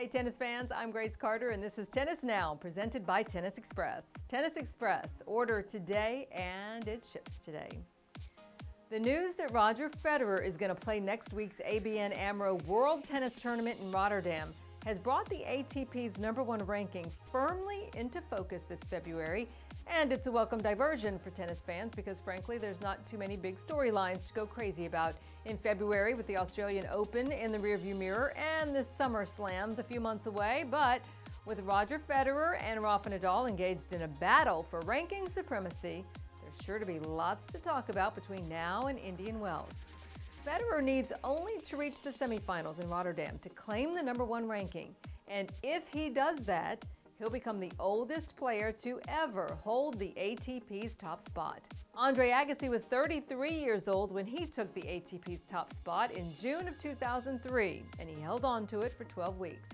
Hey tennis fans, I'm Grace Carter and this is Tennis Now, presented by Tennis Express. Tennis Express, order today and it ships today. The news that Roger Federer is going to play next week's ABN AMRO World Tennis Tournament in Rotterdam has brought the ATP's #1 ranking firmly into focus this February, and it's a welcome diversion for tennis fans because frankly there's not too many big storylines to go crazy about in February with the Australian Open in the rearview mirror and the Summer Slams a few months away. But with Roger Federer and Rafael Nadal engaged in a battle for ranking supremacy, there's sure to be lots to talk about between now and Indian Wells. Federer needs only to reach the semifinals in Rotterdam to claim the #1 ranking, and if he does that, he'll become the oldest player to ever hold the ATP's top spot. Andre Agassi was 33 years old when he took the ATP's top spot in June of 2003, and he held on to it for 12 weeks.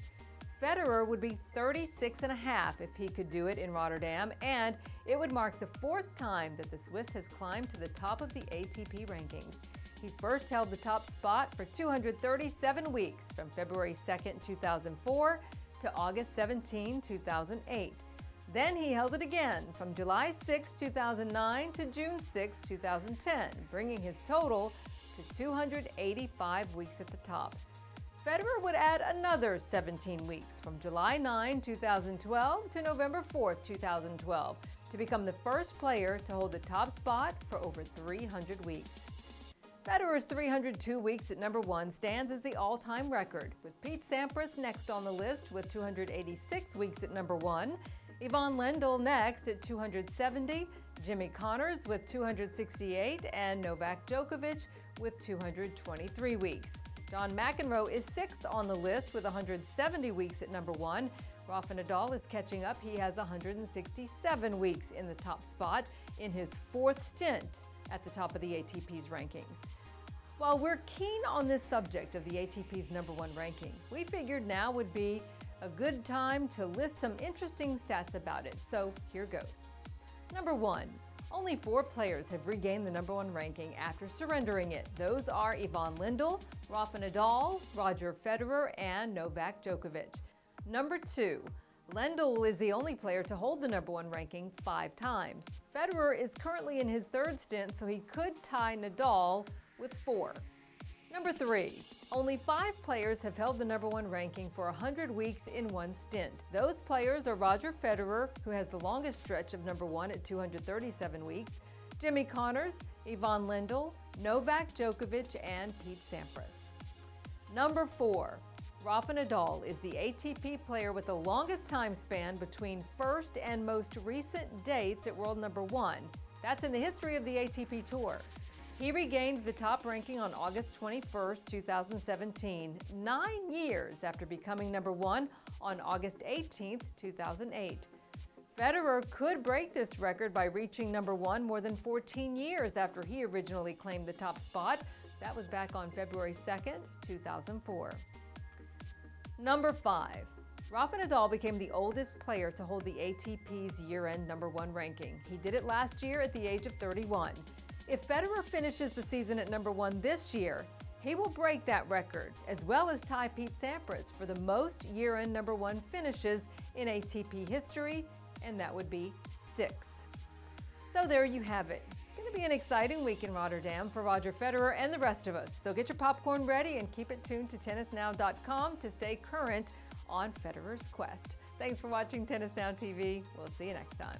Federer would be 36 and a half if he could do it in Rotterdam, and it would mark the 4th time that the Swiss has climbed to the top of the ATP rankings. He first held the top spot for 237 weeks from February 2nd, 2004 to August 17, 2008. Then he held it again from July 6, 2009 to June 6, 2010, bringing his total to 285 weeks at the top. Federer would add another 17 weeks from July 9, 2012 to November 4, 2012 to become the first player to hold the top spot for over 300 weeks. Federer's 302 weeks at #1 stands as the all-time record, with Pete Sampras next on the list with 286 weeks at #1, Ivan Lendl next at 270, Jimmy Connors with 268, and Novak Djokovic with 223 weeks. John McEnroe is 6th on the list with 170 weeks at #1. Rafael Nadal is catching up. He has 167 weeks in the top spot in his 4th stint at the top of the ATP's rankings. While we're keen on this subject of the ATP's #1 ranking, we figured now would be a good time to list some interesting stats about it, so here goes. #1, only 4 players have regained the #1 ranking after surrendering it. Those are Ivan Lendl, Rafael Nadal, Roger Federer, and Novak Djokovic. #2, Lendl is the only player to hold the #1 ranking 5 times. Federer is currently in his 3rd stint, so he could tie Nadal with 4. #3, only 5 players have held the #1 ranking for 100 weeks in one stint. Those players are Roger Federer, who has the longest stretch of #1 at 237 weeks, Jimmy Connors, Ivan Lendl, Novak Djokovic, and Pete Sampras. #4, Rafael Nadal is the ATP player with the longest time span between first and most recent dates at world #1. That's in the history of the ATP Tour. He regained the top ranking on August 21st, 2017, 9 years after becoming #1 on August 18th, 2008. Federer could break this record by reaching #1 more than 14 years after he originally claimed the top spot. That was back on February 2nd, 2004. #5. Rafael Nadal became the oldest player to hold the ATP's year-end #1 ranking. He did it last year at the age of 31. If Federer finishes the season at #1 this year, he will break that record, as well as tie Pete Sampras for the most year-end #1 finishes in ATP history, and that would be 6. So there you have it. It's going to be an exciting week in Rotterdam for Roger Federer and the rest of us. So get your popcorn ready and keep it tuned to tennisnow.com to stay current on Federer's quest. Thanks for watching Tennis Now TV. We'll see you next time.